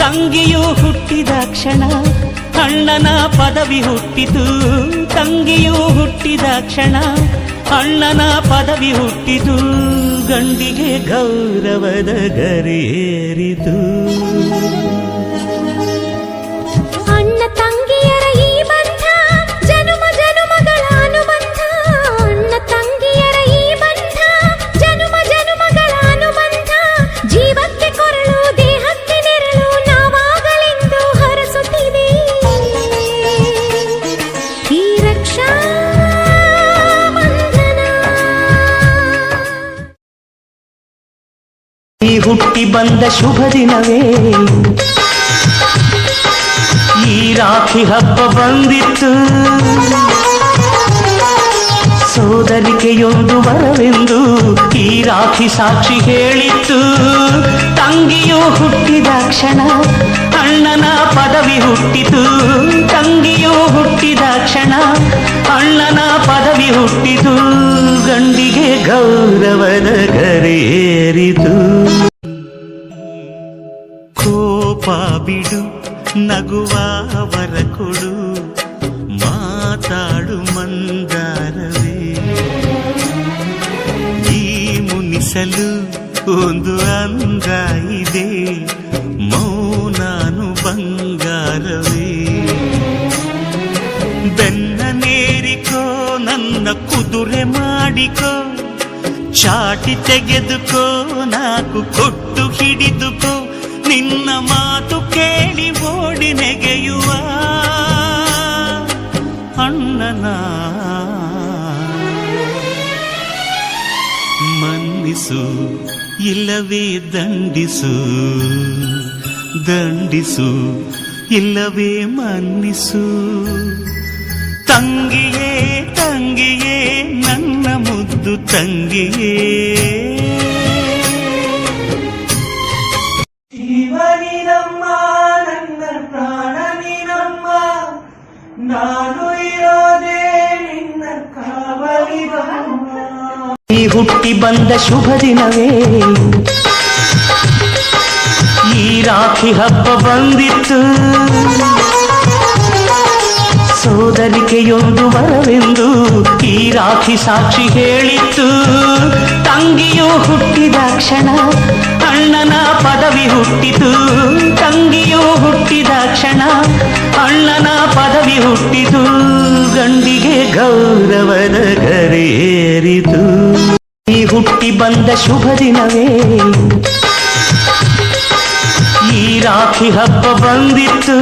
ತಂಗಿಯು ಹುಟ್ಟಿದ ಕ್ಷಣ ಅಣ್ಣನ ಪದವಿ ಹುಟ್ಟಿತು. ತಂಗಿಯು ಹುಟ್ಟಿದ ಕ್ಷಣ ಅಣ್ಣನ ಪದವಿ ಹುಟ್ಟಿತು. ಗಂಡಿಗೆ ಗೌರವದ ಗರಿಯೇರಿತು. ಅಣ್ಣ ತಂಗಿಯರ ಈ ಬಂಧ ಜನುಮ ಜನುಮಗಳ ಅನುಬಂಧ. ಅಣ್ಣ ತಂಗಿಯರ ಈ ಬಂಧ ಜನುಮ ಜನುಮಗಳ ಅನುಬಂಧ. ಜೀವಕ್ಕೆ ಕೊರಳು ದೇಹಕ್ಕೆ ನೆರಳು ನಾವಾಗಲೆಂದು ಹರಸುತ್ತಿದೆ ಈ ರಕ್ಷಾ ಬಂಧನ. ಈ ಹುಟ್ಟಿ ಬಂದ ಶುಭ ದಿನವೇ ಈ ರಾಖಿ ಹಬ್ಬ ಬಂದಿತ್ತು. ಸೋದರಿಕೆಯೊಂದು ವರವೆಂದು ಈ ರಾಖಿ ಸಾಕ್ಷಿ ಹೇಳಿತ್ತು. ತಂಗಿಯು ಹುಟ್ಟಿದ ಕ್ಷಣ ಅಣ್ಣನ ಪದವಿ ಹುಟ್ಟಿತು. ತಂಗಿಯು ಹುಟ್ಟಿದ ಕ್ಷಣ ಅಣ್ಣನ ಪದವಿ ಹುಟ್ಟಿತು. ಗಂಡಿಗೆ ಗೌರವದ ಗರಿಯೇರಿತು. ಕೋಪ ಬಿಡು ನಗುವ ವರ ಕೊಡು ಮಾತಾಡು ಮಂದಾರವೇ. ಈ ಮುನಿಸಲು ಒಂದು ಅಂದ ಇದೆ ಮೌನಾನು ಬಂಗಾರವೇ. ಬೆನ್ನ ನೇರಿಕೋ ನನ್ನ ಕುದುರೆ ಮಾಡಿಕೋ. ಚಾಟಿ ತೆಗೆದುಕೋ ನಾಕು ಕೊಟ್ಟು ಹಿಡಿದುಕೋ. ನಿನ್ನ ಮಾತು ಕೇಳಿ ಓಡಿ ನೆಗೆಯುವ ಅಣ್ಣನ ಮನ್ನಿಸು ಇಲ್ಲವೇ ದಂಡಿಸು. ದಂಡಿಸು ಇಲ್ಲವೇ ಮನ್ನಿಸು. ತಂಗಿಯೇ ತಂಗಿಯೇ ನನ್ನ ಮುದ್ದು ತಂಗಿಯೇ. ಜೀವನಿನಮ್ಮ ನನ್ನ ಪ್ರಾಣ ನೀನಮ್ಮ. ನಾನು ಇರೋದೇ ನಿನ್ನ ಕಾವಲಿನಮ್ಮ. ಈ ಹುಟ್ಟಿ ಬಂದ ಶುಭ ದಿನವೇ ಈ ರಾಖಿ ಹಬ್ಬ ಬಂದಿತ್ತು. ಸೋದರಿಕೆಯೊಂದು ವರವೆಂದು ಈ ರಾಖಿ ಸಾಕ್ಷಿ ಹೇಳಿತ್ತು. ತಂಗಿಯು ಹುಟ್ಟಿದ ಕ್ಷಣ ಅಣ್ಣನ ಪದವಿ ಹುಟ್ಟಿತು. ತಂಗಿಯು ಹುಟ್ಟಿದ ಕ್ಷಣ ಅಣ್ಣನ ಪದವಿ ಹುಟ್ಟಿತು. ಗಂಡಿಗೆ ಗೌರವದ ಗರಿಯೇರಿತು. ಈ ಹುಟ್ಟಿ ಬಂದ ಶುಭ ದಿನವೇ ಈ ರಾಖಿ ಹಬ್ಬ ಬಂದಿತ್ತು.